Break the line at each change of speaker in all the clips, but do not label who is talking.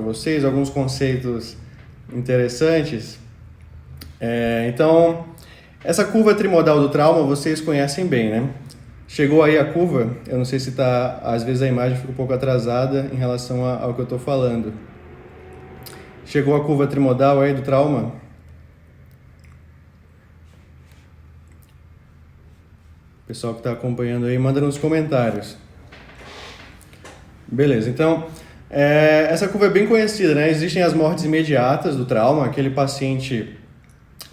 vocês alguns conceitos interessantes. Então, essa curva trimodal do trauma vocês conhecem bem, né? Chegou aí a curva, eu não sei se está, às vezes a imagem fica um pouco atrasada em relação ao que eu estou falando. Chegou a curva trimodal aí do trauma? O pessoal que está acompanhando aí, manda nos comentários. Beleza, então, essa curva é bem conhecida, né? Existem as mortes imediatas do trauma, aquele paciente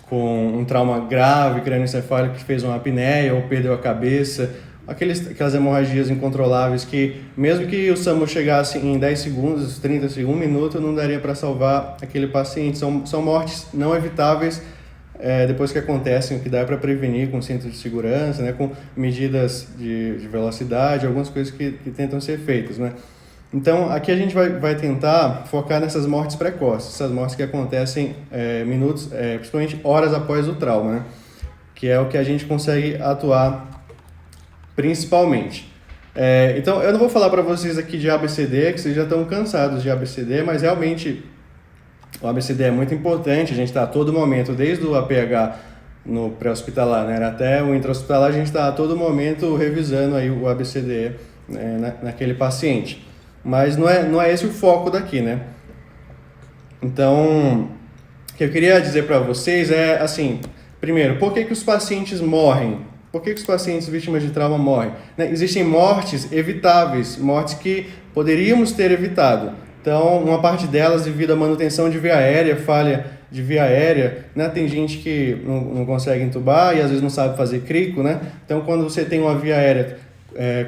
com um trauma grave, crânioencefálico, que fez uma apneia ou perdeu a cabeça, aquelas hemorragias incontroláveis que, mesmo que o SAMU chegasse em 10 segundos, 30 segundos, 1 minuto, não daria para salvar aquele paciente. São mortes não evitáveis depois que acontecem, o que dá para prevenir com cinto de segurança, né, com medidas de velocidade, algumas coisas que tentam ser feitas, né? Então, aqui a gente vai tentar focar nessas mortes precoces, essas mortes que acontecem minutos, principalmente horas após o trauma, né? Que é o que a gente consegue atuar principalmente. Então, eu não vou falar para vocês aqui de ABCD, que vocês já estão cansados de ABCD, mas realmente o ABCD é muito importante, a gente está a todo momento, desde o APH no pré-hospitalar, né, até o intra-hospitalar, a gente está a todo momento revisando aí o ABCD naquele paciente. Mas não é esse o foco daqui, né? Então, o que eu queria dizer para vocês é, assim, primeiro, por que os pacientes morrem? Por que os pacientes vítimas de trauma morrem? Né? Existem mortes evitáveis, mortes que poderíamos ter evitado. Então, uma parte delas devido à manutenção de via aérea, falha de via aérea, né? Tem gente que não consegue entubar e às vezes não sabe fazer crico, né? Então, quando você tem uma via aérea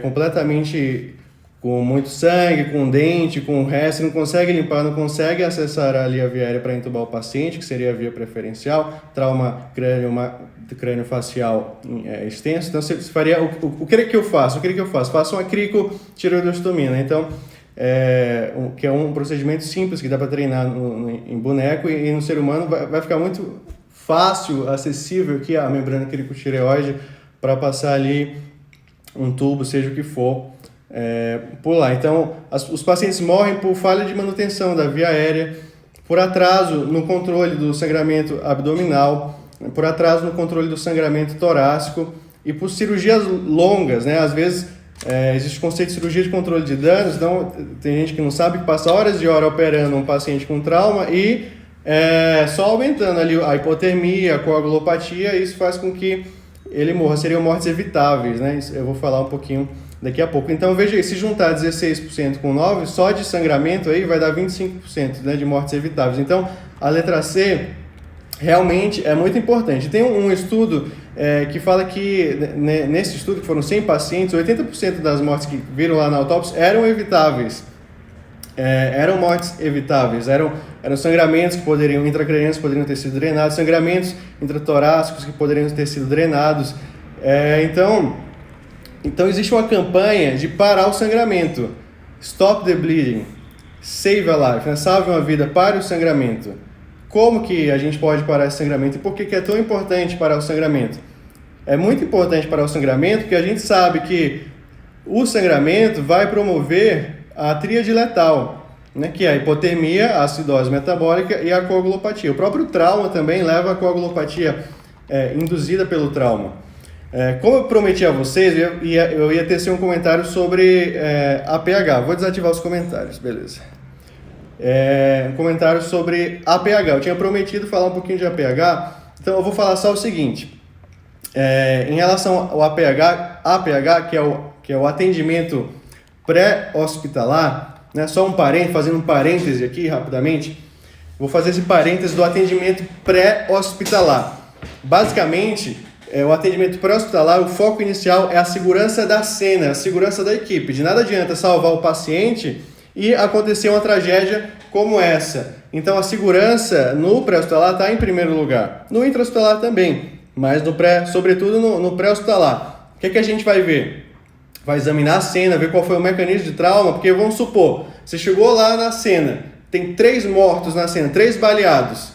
completamente com muito sangue, com dente, com o resto, não consegue limpar, não consegue acessar ali a via aérea para entubar o paciente, que seria a via preferencial, trauma crânio-facial extenso. Então, você faria, o que eu faço? Faço uma cricotireoidostomia, né? Então, que é um procedimento simples que dá para treinar em boneco e no ser humano vai ficar muito fácil, acessível aqui a membrana cricotireoide para passar ali um tubo, seja o que for, por lá. Então, os pacientes morrem por falha de manutenção da via aérea, por atraso no controle do sangramento abdominal, por atraso no controle do sangramento torácico e por cirurgias longas, né? Às vezes existe o conceito de cirurgia de controle de danos, então tem gente que não sabe que passa horas de hora operando um paciente com trauma e só aumentando ali a hipotermia, a coagulopatia, isso faz com que ele morra. Seriam mortes evitáveis, né? Isso eu vou falar um pouquinho daqui a pouco. Então veja aí, se juntar 16% com 9%, só de sangramento aí vai dar 25%, né, de mortes evitáveis. Então a letra C realmente é muito importante. Tem um estudo que fala que, nesse estudo, que foram 100 pacientes, 80% das mortes que viram lá na autópsia eram evitáveis. Eram mortes evitáveis, eram sangramentos que intracranianos que poderiam ter sido drenados, sangramentos intratorácicos que poderiam ter sido drenados. Então existe uma campanha de parar o sangramento. Stop the bleeding, save a life, né? Salve uma vida, pare o sangramento. Como que a gente pode parar esse sangramento e por que é tão importante parar o sangramento? É muito importante parar o sangramento porque a gente sabe que o sangramento vai promover a tríade letal, né? Que é a hipotermia, a acidose metabólica e a coagulopatia. O próprio trauma também leva à coagulopatia induzida pelo trauma. Como eu prometi a vocês, eu ia tecer um comentário sobre APH. Vou desativar os comentários, beleza. Um comentário sobre APH. Eu tinha prometido falar um pouquinho de APH, então eu vou falar só o seguinte. Em relação ao APH, que é o atendimento pré-hospitalar, né? Só fazendo um parêntese aqui rapidamente, vou fazer esse parêntese do atendimento pré-hospitalar. Basicamente, o atendimento pré-hospitalar, o foco inicial é a segurança da cena, a segurança da equipe. De nada adianta salvar o paciente e acontecer uma tragédia como essa. Então a segurança no pré-hospitalar está em primeiro lugar. No intra-hospitalar também, mas sobretudo no pré-hospitalar. O que a gente vai ver? Vai examinar a cena, ver qual foi o mecanismo de trauma, porque vamos supor, você chegou lá na cena, tem 3 mortos na cena, 3 baleados.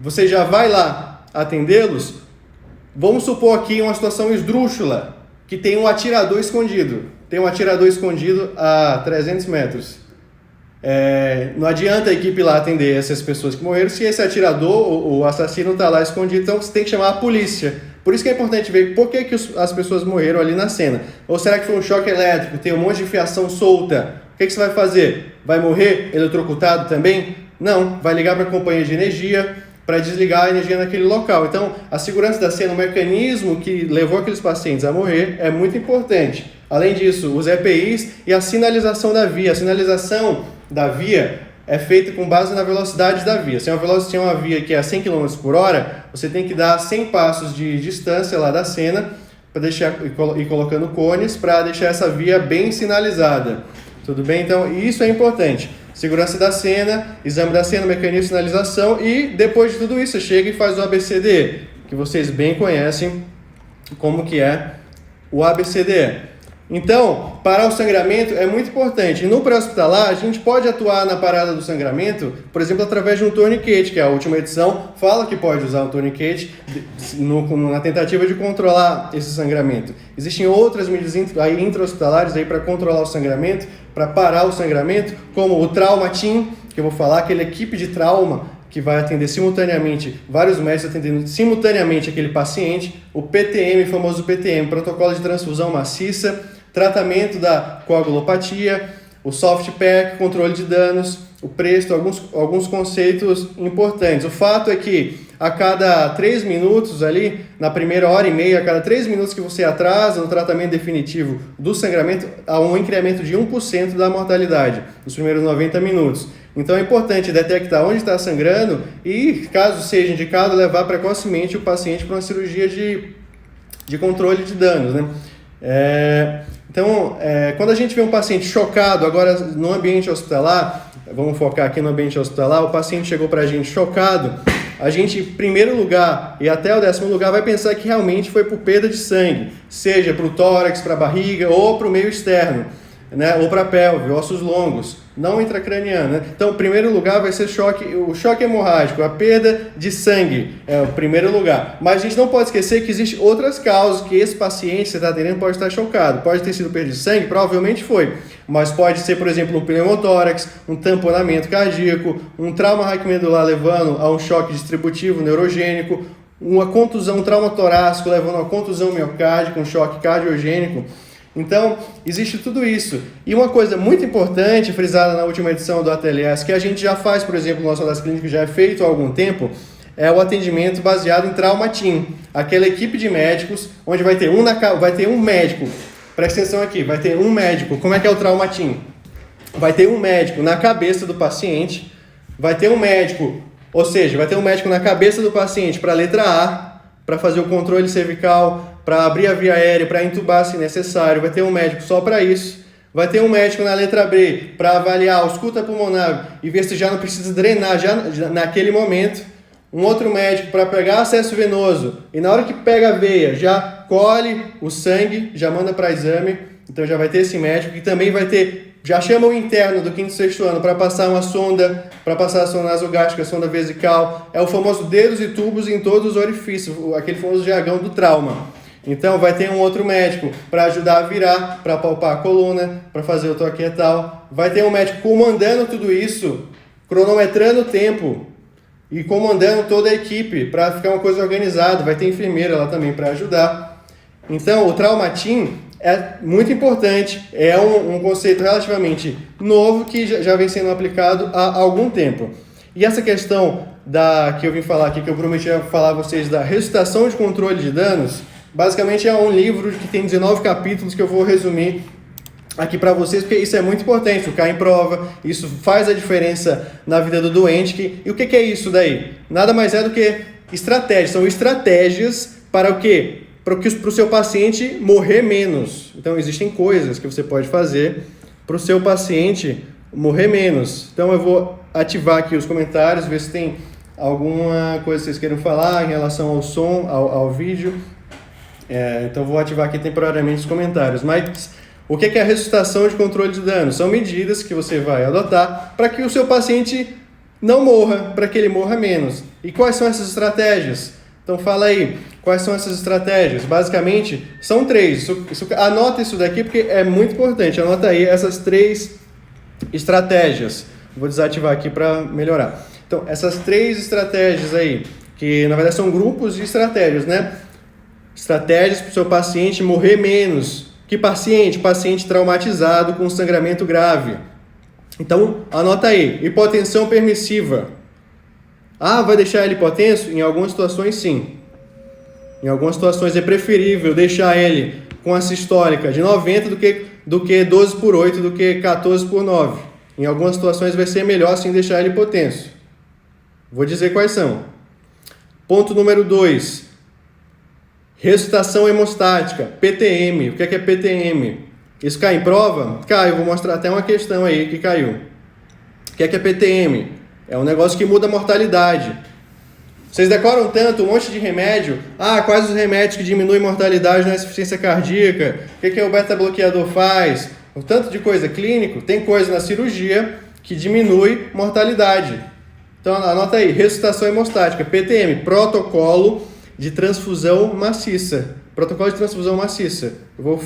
Você já vai lá atendê-los? Vamos supor aqui uma situação esdrúxula, que tem um atirador escondido. Tem um atirador escondido a 300 metros. Não adianta a equipe lá atender essas pessoas que morreram se esse atirador, o assassino, está lá escondido, então você tem que chamar a polícia. Por isso que é importante ver por que as pessoas morreram ali na cena. Ou será que foi um choque elétrico, tem um monte de fiação solta? O que você vai fazer? Vai morrer eletrocutado também? Não, vai ligar para a companhia de energia para desligar a energia naquele local. Então, a segurança da cena, o mecanismo que levou aqueles pacientes a morrer é muito importante. Além disso, os EPIs e a sinalização da via. A sinalização da via é feita com base na velocidade da via. Se é uma via que é a 100 km por hora, você tem que dar 100 passos de distância lá da cena para deixar ir colocando cones para deixar essa via bem sinalizada. Tudo bem? Então, isso é importante. Segurança da cena, exame da cena, mecanismo de sinalização e depois de tudo isso, você chega e faz o ABCDE, que vocês bem conhecem como que é o ABCDE. Então, parar o sangramento é muito importante. E no pré-hospitalar, a gente pode atuar na parada do sangramento, por exemplo, através de um tourniquet, que a última edição fala que pode usar um tourniquet na tentativa de controlar esse sangramento. Existem outras medidas intra-hospitalares para controlar o sangramento, para parar o sangramento, como o trauma team, que eu vou falar, aquela equipe de trauma que vai atender simultaneamente, vários médicos atendendo simultaneamente aquele paciente, o PTM, famoso PTM, protocolo de transfusão maciça, tratamento da coagulopatia, o soft pack, controle de danos, o presto, alguns conceitos importantes. O fato é que a cada 3 minutos ali, na primeira hora e meia, a cada 3 minutos que você atrasa no tratamento definitivo do sangramento, há um incremento de 1% da mortalidade nos primeiros 90 minutos. Então é importante detectar onde está sangrando e, caso seja indicado, levar precocemente o paciente para uma cirurgia de controle de danos, né? Quando a gente vê um paciente chocado, agora no ambiente hospitalar, vamos focar aqui no ambiente hospitalar, o paciente chegou para a gente chocado, a gente, em primeiro lugar e até o 10º lugar, vai pensar que realmente foi por perda de sangue, seja para o tórax, para a barriga ou para o meio externo, né? Ou para a pelve, ossos longos, não intracraniano, né? Então, em primeiro lugar vai ser o choque hemorrágico, a perda de sangue é o primeiro lugar. Mas a gente não pode esquecer que existem outras causas que esse paciente que você está atendendo pode estar chocado. Pode ter sido perda de sangue, provavelmente foi, mas pode ser, por exemplo, um pneumotórax, um tamponamento cardíaco, um trauma raquimedular levando a um choque distributivo neurogênico, uma contusão, um trauma torácico levando a uma contusão miocárdica, um choque cardiogênico. Então, existe tudo isso. E uma coisa muito importante, frisada na última edição do ATLS, que a gente já faz, por exemplo, no nosso das clínicas, já é feito há algum tempo, é o atendimento baseado em trauma team. Aquela equipe de médicos, onde vai ter um médico, presta atenção aqui, vai ter um médico. Como é que é o trauma team? Vai ter um médico na cabeça do paciente, vai ter um médico, ou seja, vai ter um médico na cabeça do paciente para a letra A, para fazer o controle cervical, para abrir a via aérea, para entubar se necessário, vai ter um médico só para isso, vai ter um médico na letra B para avaliar a ausculta pulmonar e ver se já não precisa drenar já naquele momento, um outro médico para pegar acesso venoso e na hora que pega a veia já colhe o sangue, já manda para exame, então já vai ter esse médico que também vai ter, já chama o interno do 5º e 6º ano para passar uma sonda, para passar a sonda nasogástrica, a sonda vesical, é o famoso dedos e tubos em todos os orifícios, aquele famoso jargão do trauma. Então vai ter um outro médico para ajudar a virar, para palpar a coluna, para fazer o toque retal. Vai ter um médico comandando tudo isso, cronometrando o tempo e comandando toda a equipe para ficar uma coisa organizada. Vai ter enfermeira lá também para ajudar. Então o trauma team é muito importante, é um conceito relativamente novo que já vem sendo aplicado há algum tempo. E essa questão que eu vim falar aqui, que eu prometi falar a vocês da ressuscitação de controle de danos, basicamente é um livro que tem 19 capítulos que eu vou resumir aqui para vocês, porque isso é muito importante, ficar em prova, isso faz a diferença na vida do doente. E o que é isso daí? Nada mais é do que estratégias, são estratégias para o quê? Para o seu paciente morrer menos. Então existem coisas que você pode fazer para o seu paciente morrer menos. Então eu vou ativar aqui os comentários, ver se tem alguma coisa que vocês queiram falar em relação ao som, ao vídeo. Então vou ativar aqui temporariamente os comentários. Mas o que é a ressuscitação de controle de danos? São medidas que você vai adotar para que o seu paciente não morra, para que ele morra menos. E quais são essas estratégias? Então fala aí, quais são essas estratégias? Basicamente, são 3. Anota isso daqui porque é muito importante. Anota aí essas 3 Estratégias. Vou desativar aqui para melhorar. Então, essas 3 estratégias aí, que na verdade são grupos de estratégias, né? Estratégias para o seu paciente morrer menos. Que paciente? Paciente traumatizado com sangramento grave. Então, anota aí. Hipotensão permissiva. Ah, vai deixar ele hipotenso? Em algumas situações, sim. Em algumas situações é preferível deixar ele com a sistólica de 90 do que 12/8, do que 14/9. Em algumas situações vai ser melhor sim deixar ele hipotenso. Vou dizer quais são. Ponto número 2. Ressuscitação hemostática, PTM. O que é PTM? Isso cai em prova? Cai, eu vou mostrar até uma questão aí que caiu. O que é PTM? É um negócio que muda a mortalidade. Vocês decoram tanto, um monte de remédio. Ah, quais os remédios que diminuem mortalidade na insuficiência cardíaca? O que o beta-bloqueador faz? O tanto de coisa clínico, tem coisa na cirurgia que diminui mortalidade. Então anota aí, ressuscitação hemostática, PTM, protocolo de transfusão maciça. Protocolo de transfusão maciça. Eu vou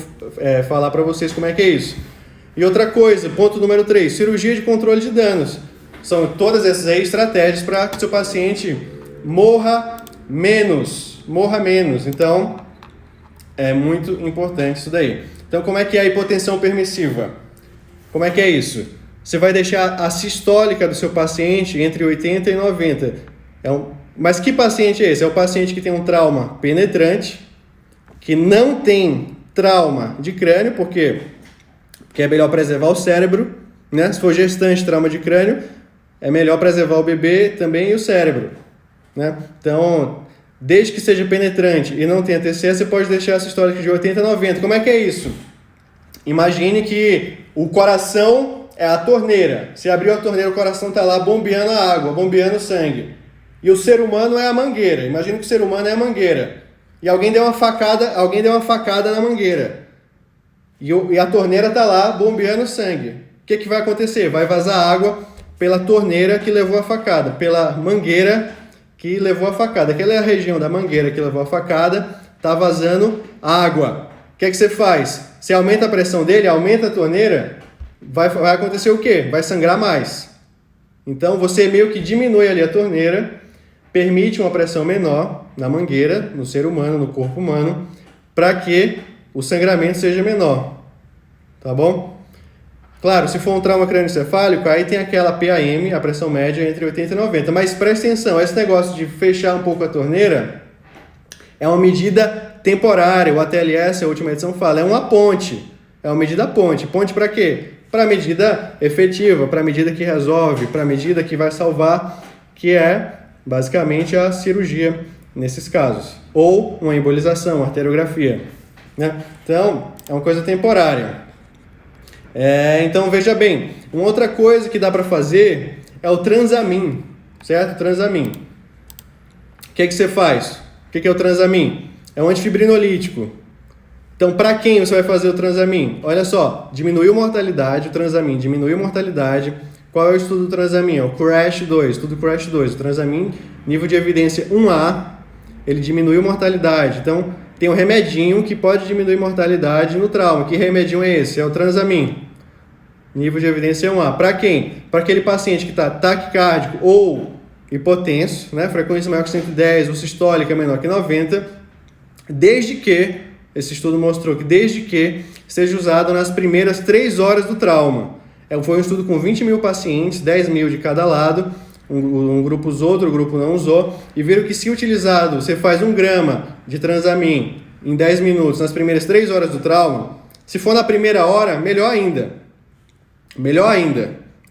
falar para vocês como é que é isso. E outra coisa, ponto número 3, cirurgia de controle de danos. São todas essas aí estratégias para que o seu paciente morra menos. Então, é muito importante isso daí. Então, como é que é a hipotensão permissiva? Como é que é isso? Você vai deixar a sistólica do seu paciente entre 80 e 90. Mas que paciente é esse? É o paciente que tem um trauma penetrante, que não tem trauma de crânio, porque é melhor preservar o cérebro, né? Se for gestante, trauma de crânio, é melhor preservar o bebê também e o cérebro, né? Então, desde que seja penetrante e não tenha TCE, você pode deixar essa história de 80 a 90. Como é que é isso? Imagine que o coração é a torneira. Se abriu a torneira, o coração está lá bombeando a água, bombeando o sangue. E o ser humano é a mangueira. Imagine que o ser humano é a mangueira. E alguém deu uma facada na mangueira. E a torneira está lá bombeando o sangue. O que vai acontecer? Vai vazar água pela torneira que levou a facada, pela mangueira que levou a facada. Aquela é a região da mangueira que levou a facada, está vazando água. O que você faz? Você aumenta a pressão dele, aumenta a torneira, vai acontecer o quê? Vai sangrar mais. Então você meio que diminui ali a torneira, permite uma pressão menor na mangueira, no ser humano, no corpo humano, para que o sangramento seja menor. Tá bom? Claro, se for um trauma crânioencefálico, aí tem aquela PAM, a pressão média entre 80 e 90. Mas presta atenção, esse negócio de fechar um pouco a torneira é uma medida temporária. O ATLS, a última edição, fala, é uma ponte. É uma medida ponte. Ponte para quê? Para medida efetiva, para medida que resolve, para medida que vai salvar, que é basicamente a cirurgia nesses casos. Ou uma embolização, uma arteriografia, né? Então, é uma coisa temporária. Então, veja bem, uma outra coisa que dá para fazer é o Transamin, certo? Transamin. O que você faz? O que é o Transamin? É um antifibrinolítico. Então, para quem você vai fazer o Transamin? Olha só, diminuiu mortalidade, o Transamin diminuiu mortalidade. Qual é o estudo do Transamin? É o CRASH-2, estudo CRASH-2. O Transamin, nível de evidência 1A, ele diminuiu mortalidade. Então, tem um remedinho que pode diminuir mortalidade no trauma. Que remedinho é esse? É o Transamin. Nível de evidência 1A. Para quem? Para aquele paciente que está taquicárdico ou hipotenso, né? Frequência maior que 110, ou sistólica menor que 90, desde que, esse estudo mostrou que desde que seja usado nas primeiras 3 horas do trauma. Foi um estudo com 20 mil pacientes, 10 mil de cada lado, um grupo usou, outro grupo não usou, e viram que se utilizado, você faz 1 grama de Transamin em 10 minutos nas primeiras 3 horas do trauma, se for na primeira hora, melhor ainda,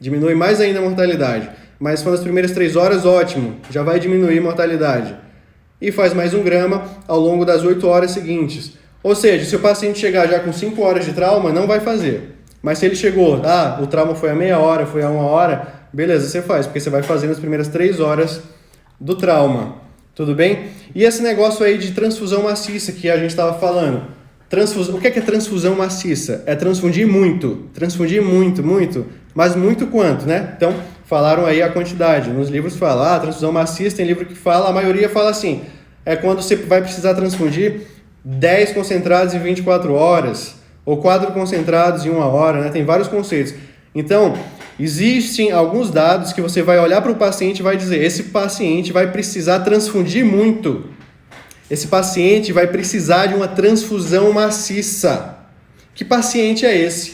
diminui mais ainda a mortalidade, mas se for nas primeiras 3 horas, ótimo, já vai diminuir a mortalidade. E faz mais 1 grama ao longo das 8 horas seguintes. Ou seja, se o paciente chegar já com 5 horas de trauma, não vai fazer. Mas se ele chegou, o trauma foi a meia hora, foi a 1 hora, beleza, você faz, porque você vai fazer nas primeiras 3 horas do trauma. Tudo bem? E esse negócio aí de transfusão maciça que a gente estava falando. O que é transfusão maciça? É transfundir muito, mas muito quanto, né? Então, falaram aí a quantidade. Nos livros fala, transfusão maciça, tem livro que fala, a maioria fala assim, é quando você vai precisar transfundir 10 concentrados em 24 horas, ou 4 concentrados em 1 hora, né? Tem vários conceitos. Então, Existem alguns dados que você vai olhar para o paciente e vai dizer, esse paciente vai precisar transfundir muito. Esse paciente vai precisar de uma transfusão maciça. Que paciente é esse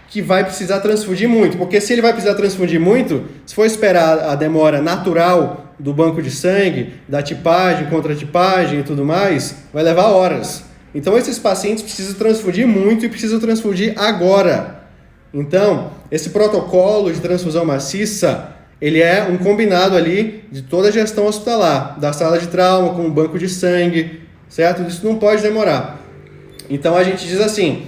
que vai precisar transfundir muito? Porque se ele vai precisar transfundir muito, se for esperar a demora natural do banco de sangue, da tipagem, contratipagem e tudo mais, vai levar horas. Então, esses pacientes precisam transfundir muito e precisam transfundir agora. Então, esse protocolo de transfusão maciça, ele é um combinado ali de toda a gestão hospitalar, da sala de trauma com o banco de sangue, certo? Isso não pode demorar. Então, a gente diz assim,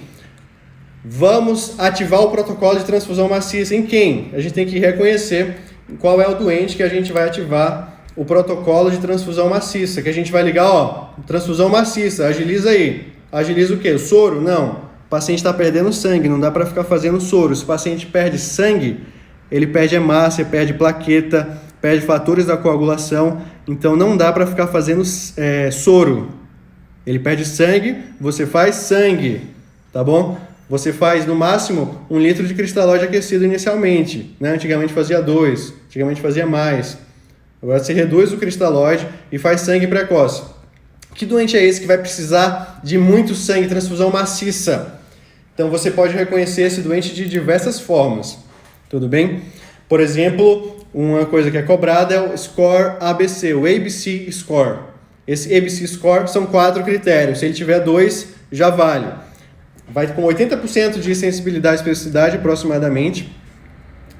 vamos ativar o protocolo de transfusão maciça em quem? A gente tem que reconhecer qual é o doente que a gente vai ativar o protocolo de transfusão maciça, que a gente vai ligar, ó, transfusão maciça, agiliza aí. Agiliza o quê? O soro? Não. O paciente está perdendo sangue, não dá para ficar fazendo soro. Se o paciente perde sangue, ele perde hemácia, perde plaqueta, perde fatores da coagulação, então não dá para ficar fazendo soro. Ele perde sangue, você faz sangue, tá bom? Você faz no máximo 1 litro de cristalóide aquecido inicialmente, né? Antigamente fazia 2, antigamente fazia mais. Agora você reduz o cristalóide e faz sangue precoce. Que doente é esse que vai precisar de muito sangue, transfusão maciça? Então você pode reconhecer esse doente de diversas formas, tudo bem? Por exemplo, uma coisa que é cobrada é o score ABC, o ABC score. Esse ABC score são 4 critérios, se ele tiver 2, já vale. Vai com 80% de sensibilidade e especificidade aproximadamente,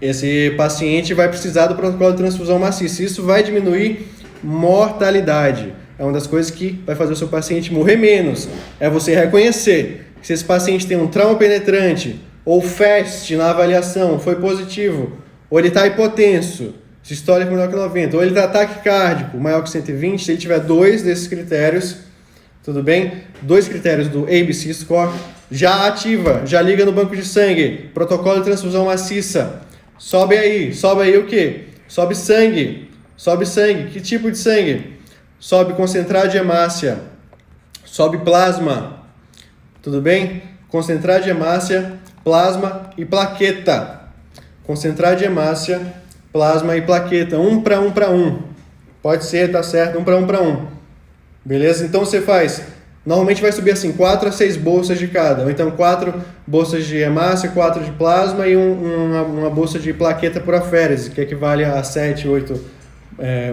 esse paciente vai precisar do protocolo de transfusão maciça. Isso vai diminuir mortalidade. É uma das coisas que vai fazer o seu paciente morrer menos. É você reconhecer se esse paciente tem um trauma penetrante ou FAST na avaliação foi positivo, ou ele está hipotenso, sistólico menor que 90, ou ele está taquicárdico maior que 120, se ele tiver 2 desses critérios, tudo bem? 2 critérios do ABC score, já ativa, já liga no banco de sangue, protocolo de transfusão maciça. Sobe aí o quê? Sobe sangue. Que tipo de sangue? Sobe concentrado de hemácia, sobe plasma, tudo bem? Concentrado de hemácia, plasma e plaqueta. Concentrado de hemácia, plasma e plaqueta, 1 para 1 para 1. Pode ser, tá certo, 1 para 1 para 1. Beleza? Então você faz, normalmente vai subir assim, 4 a 6 bolsas de cada. Ou então 4 bolsas de hemácia, 4 de plasma e uma bolsa de plaqueta por aférese, que equivale a 7, 8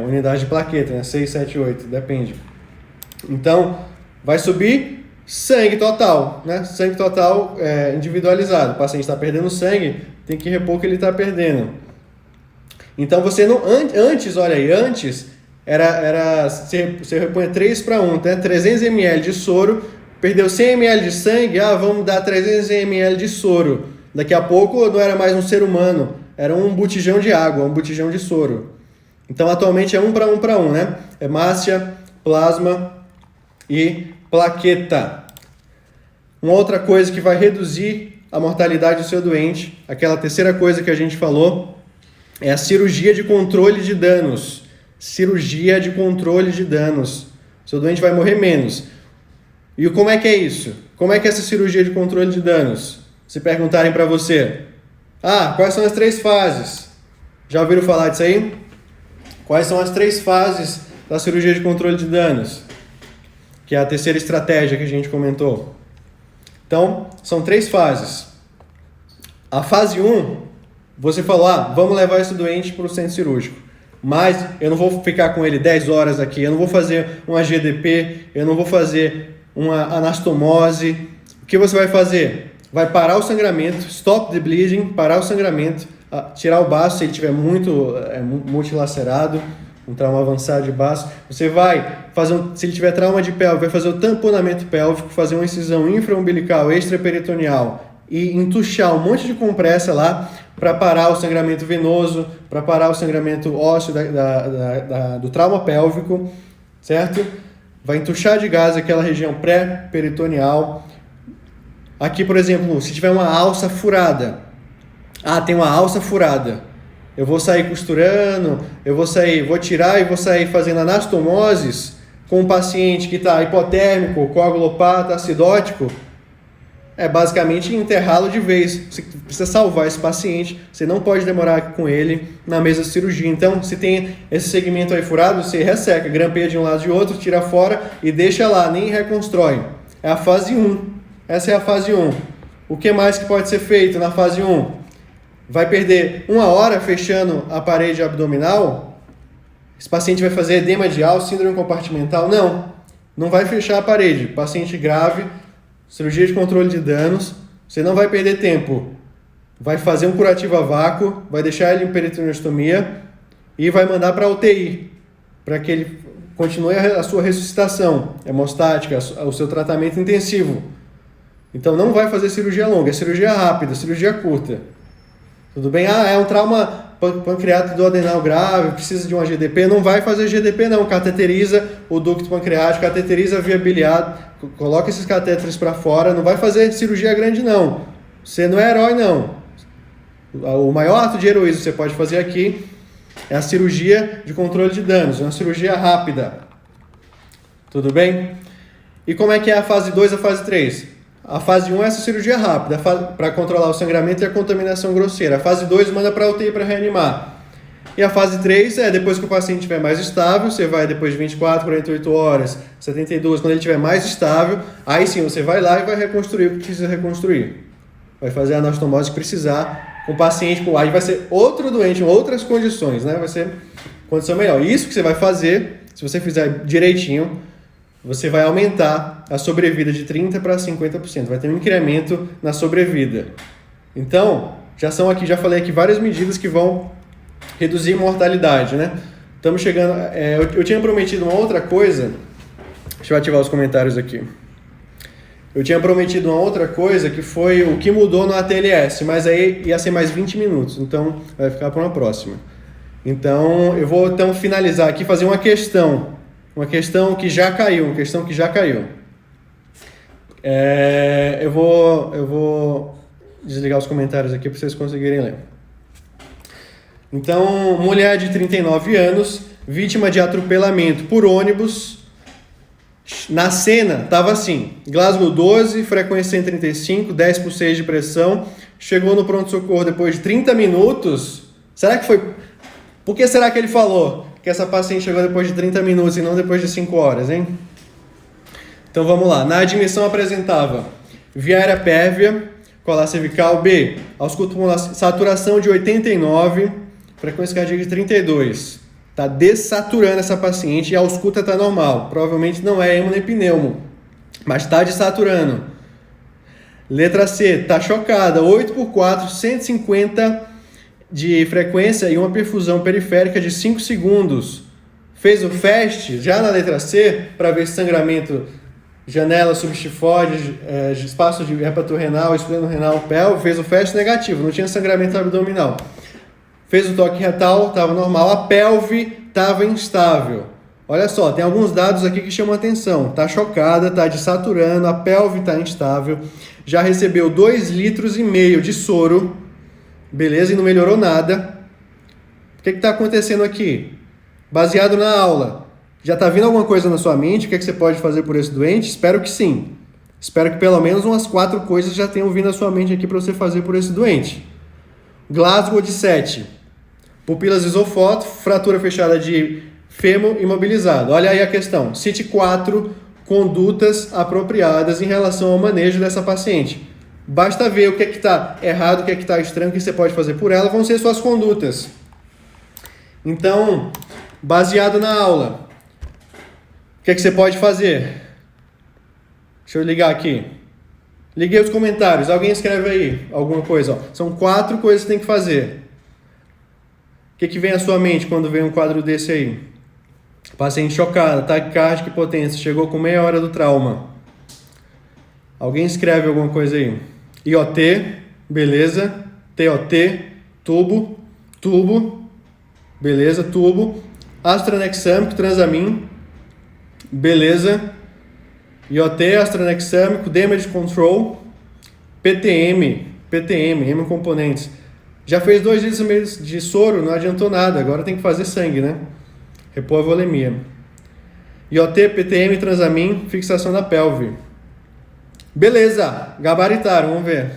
unidades de plaqueta, né? 6, 7, 8, depende. Então, vai subir sangue total, né? Sangue total individualizado. O paciente está perdendo sangue, tem que repor o que ele está perdendo. Então, você não... Antes, olha aí, antes... Você repõe 3 para 1, né? 300 ml de soro, perdeu 100 ml de sangue, vamos dar 300 ml de soro. Daqui a pouco não era mais um ser humano, era um botijão de água, um botijão de soro. Então, atualmente é 1 para 1 para 1, né? Hemácia, plasma e plaqueta. Uma outra coisa que vai reduzir a mortalidade do seu doente, aquela terceira coisa que a gente falou, é a cirurgia de controle de danos. Cirurgia de controle de danos. Seu doente vai morrer menos. E como é que é isso? Como é que é essa cirurgia de controle de danos? Se perguntarem para você, quais são as 3 fases? Já ouviram falar disso aí? Quais são as 3 fases da cirurgia de controle de danos? Que é a terceira estratégia que a gente comentou. Então, são 3 fases. A fase 1, você falou, vamos levar esse doente para o centro cirúrgico. Mas eu não vou ficar com ele 10 horas aqui, eu não vou fazer uma GDP, eu não vou fazer uma anastomose. O que você vai fazer? Vai parar o sangramento, stop the bleeding, parar o sangramento, tirar o baço se ele tiver muito multilacerado, um trauma avançado de baço. Você vai fazer, se ele tiver trauma de pelve, vai fazer o tamponamento pélvico, fazer uma incisão infraumbilical, extraperitoneal e entuchar um monte de compressa lá para parar o sangramento venoso, para parar o sangramento ósseo do trauma pélvico, certo? Vai entuchar de gás aquela região pré-peritoneal. Aqui, por exemplo, se tiver uma alça furada, tem uma alça furada, eu vou sair costurando, vou tirar e vou sair fazendo anastomoses com um paciente que está hipotérmico, coagulopata, acidótico, é basicamente enterrá-lo de vez. Você precisa salvar esse paciente, você não pode demorar com ele na mesa de cirurgia. Então, se tem esse segmento aí furado, você resseca, grampeia de um lado e de outro, tira fora e deixa lá, nem reconstrói. É a fase 1. Essa é a fase 1. O que mais que pode ser feito na fase 1? Vai perder 1 hora fechando a parede abdominal? Esse paciente vai fazer edema de alça, síndrome compartimental? Não vai fechar a parede. Paciente grave, cirurgia de controle de danos, você não vai perder tempo. Vai fazer um curativo a vácuo, vai deixar ele em peritoneostomia e vai mandar para a UTI, para que ele continue a sua ressuscitação hemostática, o seu tratamento intensivo. Então não vai fazer cirurgia longa, é cirurgia rápida, cirurgia curta. Tudo bem? É um trauma pancreático do adenal grave, precisa de uma GDP, não vai fazer GDP não, cateteriza o ducto pancreático, cateteriza a via biliar, coloca esses catéteres para fora, não vai fazer cirurgia grande não. Você não é herói não. O maior ato de heroísmo que você pode fazer aqui é a cirurgia de controle de danos, uma cirurgia rápida. Tudo bem? E como é que é a fase 2 e a fase 3? A fase 1 é essa cirurgia rápida, para controlar o sangramento e a contaminação grosseira. A fase 2 manda para a UTI para reanimar. E a fase 3 é depois que o paciente estiver mais estável, você vai depois de 24, 48 horas, 72, quando ele estiver mais estável, aí sim você vai lá e vai reconstruir o que precisa reconstruir. Vai fazer a anastomose que precisar, com o paciente, aí vai ser outro doente, outras condições, né? Vai ser condição melhor. Isso que você vai fazer, se você fizer direitinho, você vai aumentar a sobrevida de 30% para 50%. Vai ter um incremento na sobrevida. Então, já falei aqui várias medidas que vão reduzir a mortalidade, né? Estamos chegando... eu tinha prometido uma outra coisa. Deixa eu ativar os comentários aqui. Eu tinha prometido uma outra coisa que foi o que mudou no ATLS, mas aí ia ser mais 20 minutos. Então, vai ficar para uma próxima. Então, eu vou finalizar aqui, fazer uma questão. Uma questão que já caiu, Eu vou desligar os comentários aqui para vocês conseguirem ler. Então, mulher de 39 anos, vítima de atropelamento por ônibus. Na cena, estava assim, Glasgow 12, frequência 135, 10 por 6 de pressão. Chegou no pronto-socorro depois de 30 minutos. Será que foi... Por que será que ele falou que essa paciente chegou depois de 30 minutos e não depois de 5 horas, hein? Então vamos lá. Na admissão apresentava via aérea pérvia, colar cervical, B, ausculto pulmonar, saturação de 89, frequência cardíaca de 32. Está dessaturando essa paciente e a ausculta está normal. Provavelmente não é hemo nem pneumo, mas está desaturando. Letra C, está chocada, 8x4, 150 de frequência e uma perfusão periférica de 5 segundos. Fez o FAST já na letra C para ver sangramento, janela subchifóide, espaço de hepatorenal, esplenorenal, pelve. Fez o FAST negativo, não tinha sangramento abdominal. Fez o toque retal, estava normal. A pelve estava instável. Olha só, tem alguns dados aqui que chamam a atenção. Está chocada, está desaturando, a pelve está instável. Já recebeu 2,5 litros de soro. Beleza, e não melhorou nada. O que está acontecendo aqui? Baseado na aula, já está vindo alguma coisa na sua mente? O que você pode fazer por esse doente? Espero que sim. Espero que pelo menos umas 4 coisas já tenham vindo na sua mente aqui para você fazer por esse doente. Glasgow de 7. Pupilas isofoto, fratura fechada de fêmur imobilizado. Olha aí a questão. Cite 4 condutas apropriadas em relação ao manejo dessa paciente. Basta ver o que é que está errado, o que é que está estranho, o que você pode fazer por ela, vão ser suas condutas. Então, baseado na aula, o que é que você pode fazer? Deixa eu ligar aqui. Liguei os comentários, alguém escreve aí alguma coisa. Ó. São 4 coisas que você tem que fazer. O que vem à sua mente quando vem um quadro desse aí? Paciente chocada, taquicárdica, hipotência, chegou com meia hora do trauma. Alguém escreve alguma coisa aí? IOT, beleza. TOT, tubo, beleza, tubo. Astronexâmico, transamin, beleza. IOT, astronexâmico, damage control. PTM, hemocomponentes. Já fez 2 litros de soro, não adiantou nada, agora tem que fazer sangue, né? Repor a volemia. IOT, PTM, transamin, fixação da pelve. Beleza, gabaritaram, vamos ver.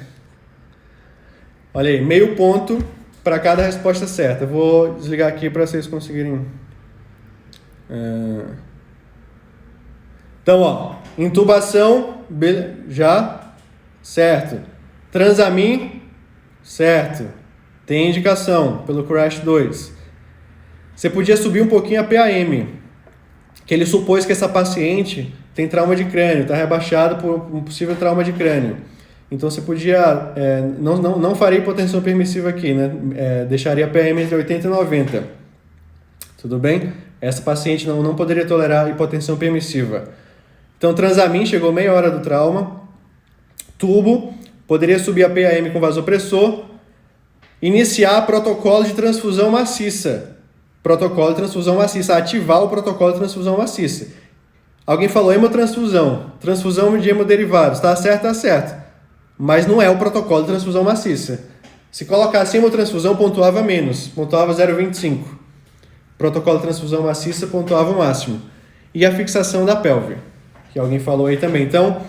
Olha aí, meio ponto para cada resposta certa. Eu vou desligar aqui para vocês conseguirem. Então, ó, intubação, já, certo. Transamin, certo. Tem indicação pelo Crash 2. Você podia subir um pouquinho a PAM, que ele supôs que essa paciente tem trauma de crânio, está rebaixado por um possível trauma de crânio. Então você podia, não faria hipotensão permissiva aqui, né? Deixaria a PAM entre 80 e 90. Tudo bem? Essa paciente não poderia tolerar hipotensão permissiva. Então Transamin chegou meia hora do trauma. Tubo, poderia subir a PAM com vasopressor. Iniciar protocolo de transfusão maciça. Protocolo de transfusão maciça. Ativar o protocolo de transfusão maciça. Alguém falou hemotransfusão. Transfusão de hemoderivados. Tá certo, tá certo. Mas não é o protocolo de transfusão maciça. Se colocasse hemotransfusão, pontuava menos. Pontuava 0,25. Protocolo de transfusão maciça, pontuava o máximo. E a fixação da pelve, que alguém falou aí também. Então,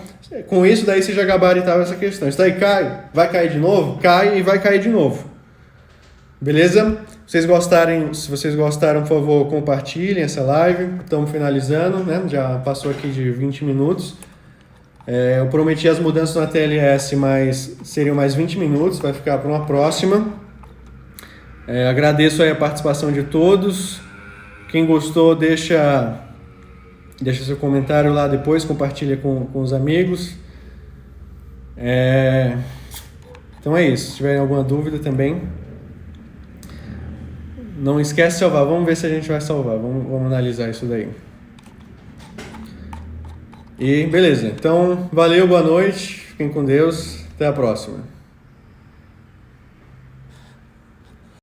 com isso daí você já gabaritava essa questão. Isso daí cai, vai cair de novo? Cai e vai cair de novo. Beleza? Se vocês gostaram, por favor, compartilhem essa live. Estamos finalizando, né? Já passou aqui de 20 minutos. Eu prometi as mudanças na TLS, mas seriam mais 20 minutos, vai ficar para uma próxima. Agradeço aí a participação de todos. Quem gostou, deixa seu comentário lá depois, compartilha com os amigos. Então é isso, se tiverem alguma dúvida também, não esquece de salvar. Vamos ver se a gente vai salvar, vamos analisar isso daí. E beleza, então valeu, boa noite, fiquem com Deus, até a próxima.